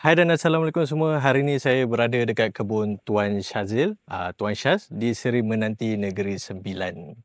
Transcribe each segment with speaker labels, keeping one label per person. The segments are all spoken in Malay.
Speaker 1: Hai dan Assalamualaikum semua. Hari ini saya berada dekat kebun Tuan Syazil, Tuan Syaz di Seri Menanti Negeri Sembilan.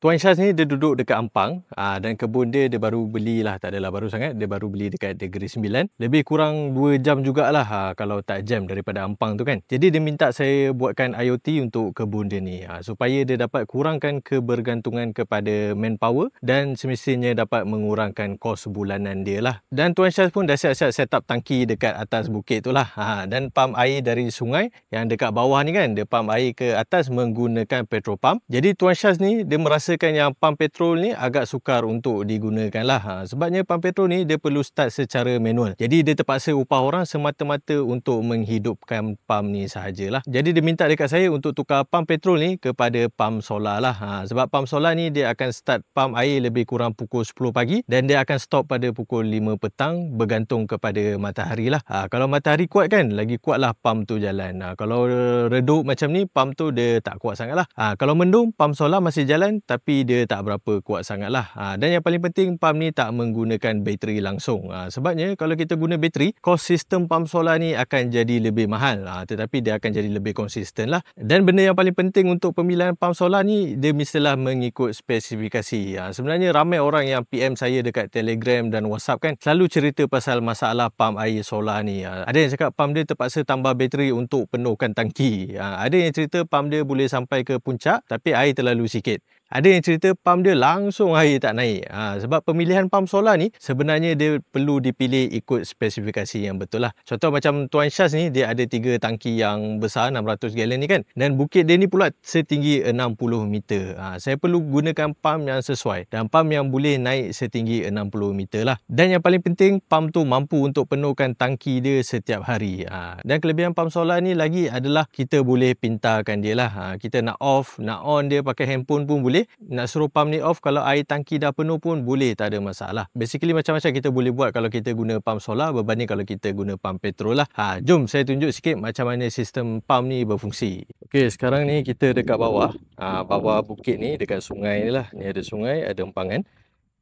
Speaker 1: Tuan Syaz ni dia duduk dekat Ampang, dan kebun dia baru belilah, tak adalah baru sangat, dia baru beli dekat Negeri Sembilan. Lebih kurang 2 jam jugalah kalau tak jam daripada Ampang tu kan. Jadi dia minta saya buatkan IoT untuk kebun dia ni, supaya dia dapat kurangkan kebergantungan kepada manpower dan semestinya dapat mengurangkan kos bulanan dia lah. Dan Tuan Syaz pun dah siap-siap set up tangki dekat atas bukit tu lah. Dan pam air dari sungai yang dekat bawah ni kan, dia pam air ke atas menggunakan petrol pump. Jadi Tuan Syaz ni dia merasakan yang pam petrol ni agak sukar untuk digunakan lah. Sebabnya pam petrol ni dia perlu start secara manual. Jadi dia terpaksa upah orang semata-mata untuk menghidupkan pam ni sahajalah. Jadi dia minta dekat saya untuk tukar pam petrol ni kepada pam solar lah. Sebab pam solar ni dia akan start pam air lebih kurang pukul 10 pagi dan dia akan stop pada pukul 5 petang bergantung kepada matahari lah. Kalau matahari kuat kan, lagi kuatlah pam tu jalan. Kalau redup macam ni, pam tu dia tak kuat sangat lah. Kalau mendung, pam solar masih jalan tapi dia tak berapa kuat sangat lah. Dan yang paling penting, pam ni tak menggunakan bateri langsung. Sebabnya kalau kita guna bateri, kos sistem pam solar ni akan jadi lebih mahal. Tetapi dia akan jadi lebih konsisten lah. Dan benda yang paling penting untuk pemilihan pam solar ni, dia mestilah mengikut spesifikasi. Sebenarnya ramai orang yang PM saya dekat Telegram dan WhatsApp kan, selalu cerita pasal masalah pam air solar ni. Ada yang cakap pam dia terpaksa tambah bateri untuk penuhkan tangki. Ada yang cerita pam dia boleh sampai ke puncak tapi air terlalu sikit. Ada yang cerita pam dia langsung air tak naik. Sebab pemilihan pam solar ni sebenarnya dia perlu dipilih ikut spesifikasi yang betul lah. Contoh macam Tuan Syaz ni, dia ada 3 tangki yang besar 600 gallon ni kan. Dan bukit dia ni pula setinggi 60 meter. Saya perlu gunakan pam yang sesuai dan pam yang boleh naik setinggi 60 meter lah. Dan yang paling penting, pam tu mampu untuk penuhkan tangki dia setiap hari. Dan kelebihan pam solar ni lagi adalah kita boleh pintarkan dia lah. Kita nak off, nak on dia pakai handphone pun boleh. Nak suruh pam ni off kalau air tangki dah penuh pun boleh, tak ada masalah. Basically macam-macam kita boleh buat kalau kita guna pam solar berbanding kalau kita guna pam petrol lah. Jom saya tunjuk sikit macam mana sistem pam ni berfungsi. Okey, sekarang ni kita dekat bawah. Bawah bukit ni dekat sungai ni lah. Ni ada sungai, ada empangan.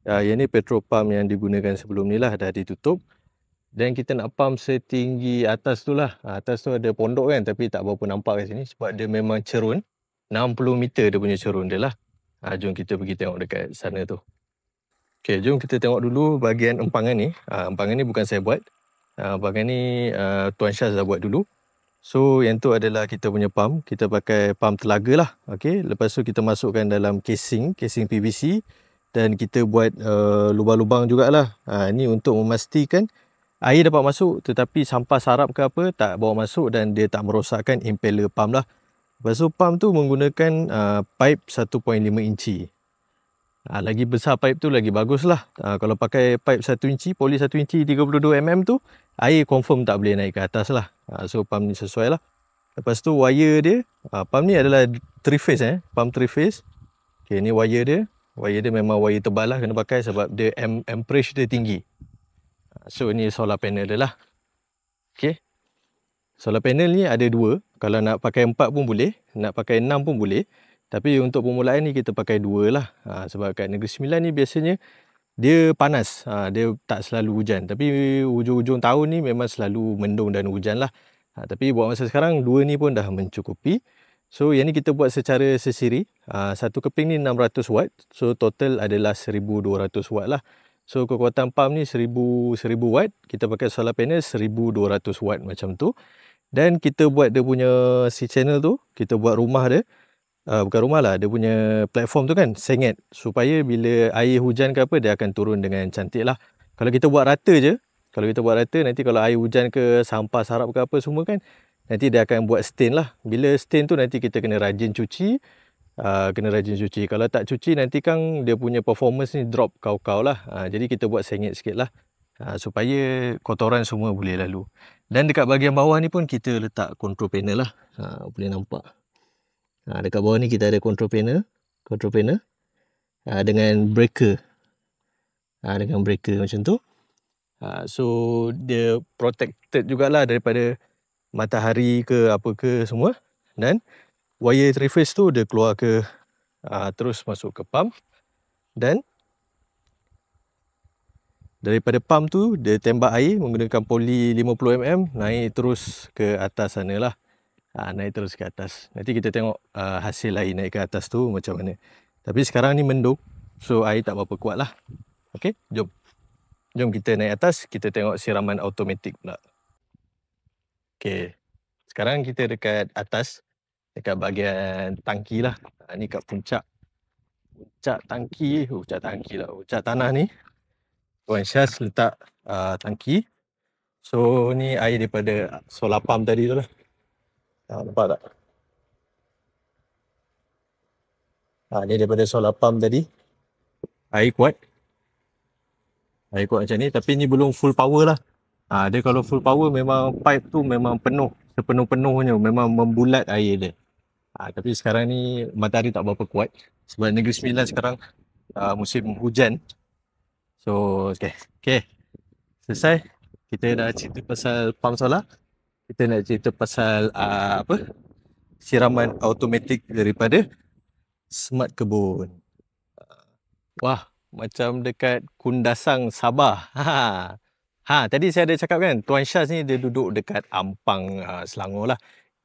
Speaker 1: Yang ni petrol pam yang digunakan sebelum ni lah, dah ditutup. Dan kita nak pam setinggi atas tu lah. Atas tu ada pondok kan, tapi tak berapa nampak kat sini sebab dia memang cerun. 60 meter dia punya cerun dia lah. Jom kita pergi tengok dekat sana tu. Okey, jom kita tengok dulu bahagian empangan ni. Empangan ni bukan saya buat. Empangan ni Tuan Syaz dah buat dulu. So yang tu adalah kita punya pam. Kita pakai pam telaga lah. Okey, lepas tu kita masukkan dalam casing PVC dan kita buat lubang-lubang jugalah. Ni untuk memastikan air dapat masuk tetapi sampah sarap ke apa tak bawa masuk dan dia tak merosakkan impeller pam lah. Lepas tu pam tu menggunakan pipe 1.5 inci. Lagi besar pipe tu lagi bagus lah. Kalau pakai pipe 1 inci, poli 1 inci 32 mm tu, air confirm tak boleh naik ke atas lah. So pam ni sesuai lah. Lepas tu wire dia, pam ni adalah 3 phase pam 3 phase. Okay, ni wire dia. Wire dia memang wire tebal lah kena pakai sebab dia amperage dia tinggi. So ni solar panel dia lah. Okay. Solar panel ni ada 2. Kalau nak pakai 4 pun boleh, nak pakai 6 pun boleh. Tapi untuk permulaan ni kita pakai 2 lah. Sebab kat Negeri Sembilan ni biasanya dia panas. Dia tak selalu hujan. Tapi hujung-hujung tahun ni memang selalu mendung dan hujan lah. Tapi buat masa sekarang 2 ni pun dah mencukupi. So yang ni kita buat secara sesiri. Satu keping ni 600 watt. So total adalah 1200 watt lah. So kekuatan pam ni 1000 watt. Kita pakai solar panel 1200 watt macam tu. Dan kita buat dia punya si channel tu, kita buat rumah dia. Bukan rumah lah, dia punya platform tu kan, sengit. Supaya bila air hujan ke apa, dia akan turun dengan cantik lah. Kalau kita buat rata je, nanti kalau air hujan ke sampah sarap ke apa semua kan, nanti dia akan buat stain lah. Bila stain tu nanti kita kena rajin cuci. Kalau tak cuci nanti kan dia punya performance ni drop kau-kau lah. Jadi kita buat sengit sikit lah. Supaya kotoran semua boleh lalu. Dan dekat bahagian bawah ni pun kita letak control panel lah. Boleh nampak. Dekat bawah ni kita ada control panel dengan breaker. Dengan breaker macam tu. So dia protected jugalah daripada matahari ke apa ke semua. Dan wire 3 phase tu dia keluar ke terus masuk ke pump, dan daripada pump tu dia tembak air menggunakan poli 50mm naik terus ke atas sana lah. Naik terus ke atas. Nanti kita tengok hasil air naik ke atas tu macam mana. Tapi sekarang ni mendung, so air tak berapa kuat lah. Okay, jom kita naik atas, kita tengok siraman automatik pula. Okay, sekarang kita dekat atas, dekat bahagian tangki lah. Ni kat puncak tangki lah, puncak tanah ni Tuan Syaz letak tangki. So ni air daripada solar pump tadi tu lah. Nampak tak? Ni daripada solar pump tadi. Air kuat macam ni, tapi ni belum full power lah. Dia kalau full power memang pipe tu memang penuh, sepenuh-penuhnya, memang membulat air dia. Tapi sekarang ni matahari tak berapa kuat sebab Negeri Sembilan sekarang musim hujan. So okay. Selesai. Kita dah cerita pasal pump solar. Kita nak cerita pasal siraman automatik daripada Smart Kebun. Wah, macam dekat Kundasang, Sabah. Tadi saya ada cakap kan, Tuan Syaz ni dia duduk dekat Ampang, Selangor lah.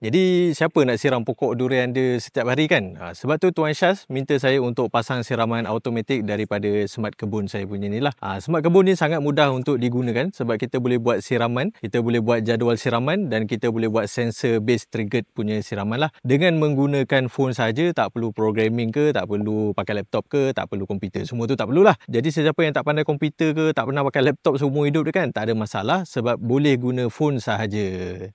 Speaker 1: Jadi siapa nak siram pokok durian dia setiap hari kan? Sebab tu Tuan Syaz minta saya untuk pasang siraman automatik daripada Smart Kebun saya punya ni lah. Smart Kebun ni sangat mudah untuk digunakan sebab kita boleh buat siraman, kita boleh buat jadual siraman dan kita boleh buat sensor base triggered punya siraman lah. Dengan menggunakan phone saja, tak perlu programming ke, tak perlu pakai laptop ke, tak perlu komputer. Semua tu tak perlulah. Jadi sesiapa yang tak pandai komputer ke, tak pernah pakai laptop seumur hidup dia kan, tak ada masalah sebab boleh guna phone sahaja.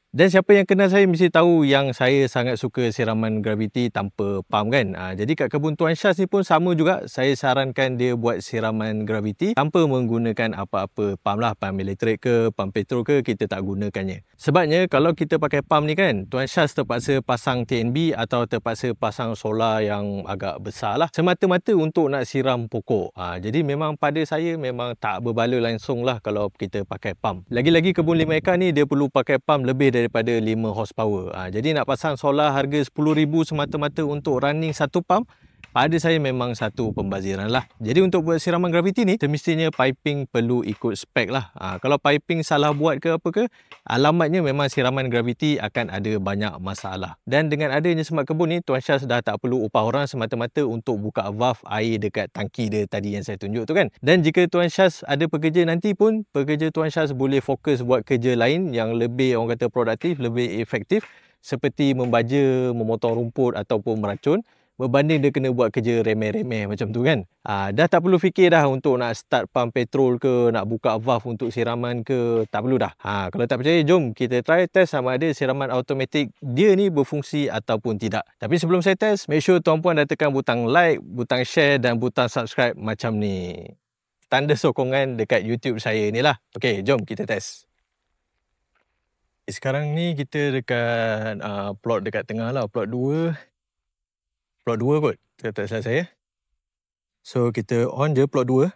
Speaker 1: Dan siapa yang kenal saya mesti tahu yang saya sangat suka siraman graviti tanpa pump kan. Jadi kat kebun Tuan Syaz ni pun sama juga. Saya sarankan dia buat siraman graviti tanpa menggunakan apa-apa pump lah. Pump elektrik ke, pump petrol ke, kita tak gunakannya. Sebabnya kalau kita pakai pump ni kan, Tuan Syaz terpaksa pasang TNB atau terpaksa pasang solar yang agak besar lah, semata-mata untuk nak siram pokok. Jadi memang pada saya memang tak berbala langsung lah kalau kita pakai pump. Lagi-lagi kebun 5 ekar ni dia perlu pakai pump lebih daripada 5 horsepower. Jadi nak pasang solar harga 10,000 semata-mata untuk running satu pump, pada saya memang satu pembaziran lah. Jadi untuk buat siraman graviti ni, semestinya piping perlu ikut spek lah. Kalau piping salah buat ke apa ke, alamatnya memang siraman graviti akan ada banyak masalah. Dan dengan adanya Smart Kebun ni, Tuan Syaz dah tak perlu upah orang semata-mata untuk buka valve air dekat tangki dia tadi yang saya tunjuk tu kan. Dan jika Tuan Syaz ada pekerja nanti pun, pekerja Tuan Syaz boleh fokus buat kerja lain yang lebih, orang kata, produktif, lebih efektif, seperti membaja, memotong rumput ataupun meracun, berbanding dia kena buat kerja remeh-remeh macam tu kan. Dah tak perlu fikir dah untuk nak start pump petrol ke, nak buka valve untuk siraman ke, tak perlu dah. Kalau tak percaya, jom kita try test sama ada siraman automatik dia ni berfungsi ataupun tidak. Tapi sebelum saya test, make sure tuan-puan dah tekan butang like, butang share dan butang subscribe macam ni. Tanda sokongan dekat YouTube saya ni lah. Okay, jom kita test. Sekarang ni kita dekat plot dekat tengah lah, plot 2 kot, tak salah saya. So kita on je plot 2.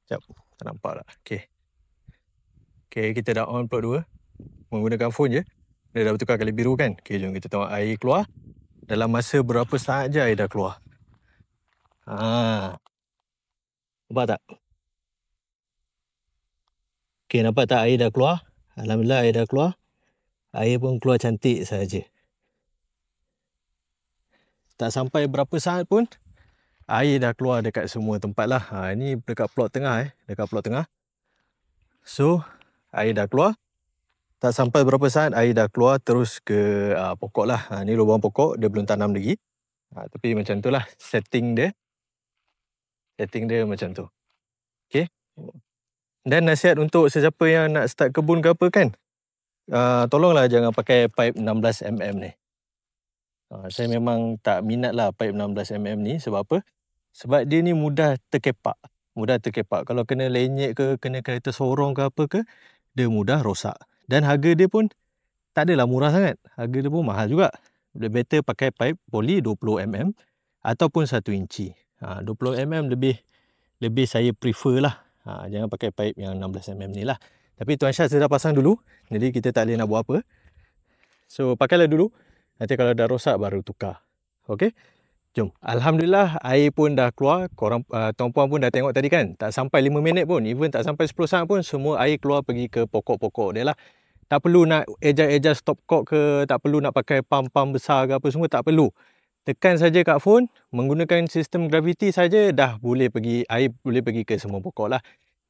Speaker 1: Sekejap, tak nampak lah. Okay, kita dah on plot 2 menggunakan phone je. Dia dah bertukar kali biru kan. Okay, jom kita tengok air keluar. Dalam masa berapa saat je air dah keluar. Nampak tak? Okay, nampak tak air dah keluar? Alhamdulillah air dah keluar. Air pun keluar cantik saja. Tak sampai berapa saat pun air dah keluar dekat semua tempat lah. Ini dekat plot tengah dekat plot tengah. So air dah keluar. Tak sampai berapa saat air dah keluar terus ke pokok lah. Ni lubang pokok, dia belum tanam lagi. Tapi macam tu lah setting dia. Setting dia macam tu. Okay. Dan nasihat untuk sesiapa yang nak start kebun ke apa kan, tolonglah jangan pakai pipe 16mm ni. Saya memang tak minat lah pipe 16mm ni. Sebab apa? Sebab dia ni mudah terkepak. Kalau kena lenyek ke, kena kereta sorong ke apa ke, dia mudah rosak. Dan harga dia pun tak adalah murah sangat. Harga dia pun mahal juga. Lebih better pakai pipe poli 20mm ataupun 1 inci. 20mm lebih saya prefer lah. Jangan pakai pipe yang 16mm ni lah. Tapi Tuan Syah dah pasang dulu, jadi kita tak boleh nak buat apa. So pakailah dulu, nanti kalau dah rosak baru tukar. Okey, jom. Alhamdulillah air pun dah keluar. Korang tuan puan pun dah tengok tadi kan, tak sampai 5 minit pun, even tak sampai 10 saat pun, semua air keluar pergi ke pokok-pokok dia lah. Tak perlu nak adjust stop cock ke, tak perlu nak pakai pump-pump besar ke apa semua, tak perlu. Tekan saja kat phone, menggunakan sistem gravity saja dah boleh pergi, air boleh pergi ke semua pokok lah.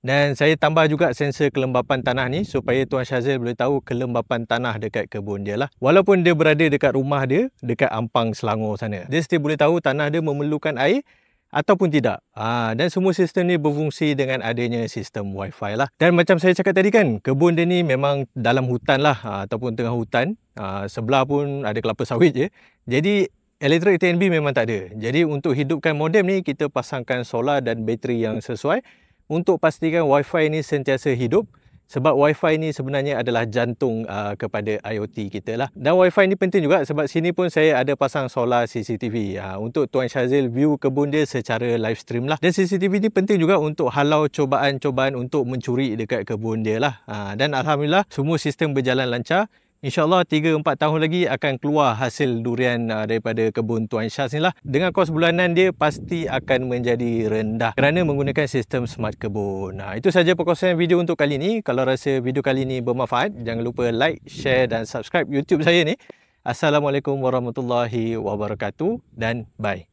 Speaker 1: Dan saya tambah juga sensor kelembapan tanah ni supaya Tuan Syazil boleh tahu kelembapan tanah dekat kebun dia lah. Walaupun dia berada dekat rumah dia, dekat Ampang Selangor sana, dia still boleh tahu tanah dia memerlukan air ataupun tidak. Dan semua sistem ni berfungsi dengan adanya sistem Wi-Fi lah. Dan macam saya cakap tadi kan, kebun dia ni memang dalam hutan lah, ataupun tengah hutan. Sebelah pun ada kelapa sawit je. Jadi elektrik TNB memang tak ada. Jadi untuk hidupkan modem ni, kita pasangkan solar dan bateri yang sesuai untuk pastikan Wi-Fi ni sentiasa hidup. Sebab Wi-Fi ni sebenarnya adalah jantung kepada IoT kita lah. Dan Wi-Fi ni penting juga sebab sini pun saya ada pasang solar CCTV untuk Tuan Syazil view kebun dia secara live stream lah. Dan CCTV ni penting juga untuk halau cobaan-cobaan untuk mencuri dekat kebun dia lah. Dan Alhamdulillah semua sistem berjalan lancar. InsyaAllah 3-4 tahun lagi akan keluar hasil durian daripada kebun Tuan Syaz ni lah. Dengan kos bulanan dia pasti akan menjadi rendah kerana menggunakan sistem smart kebun. Itu saja perkongsian video untuk kali ni. Kalau rasa video kali ni bermanfaat, jangan lupa like, share dan subscribe YouTube saya ni. Assalamualaikum warahmatullahi wabarakatuh dan bye.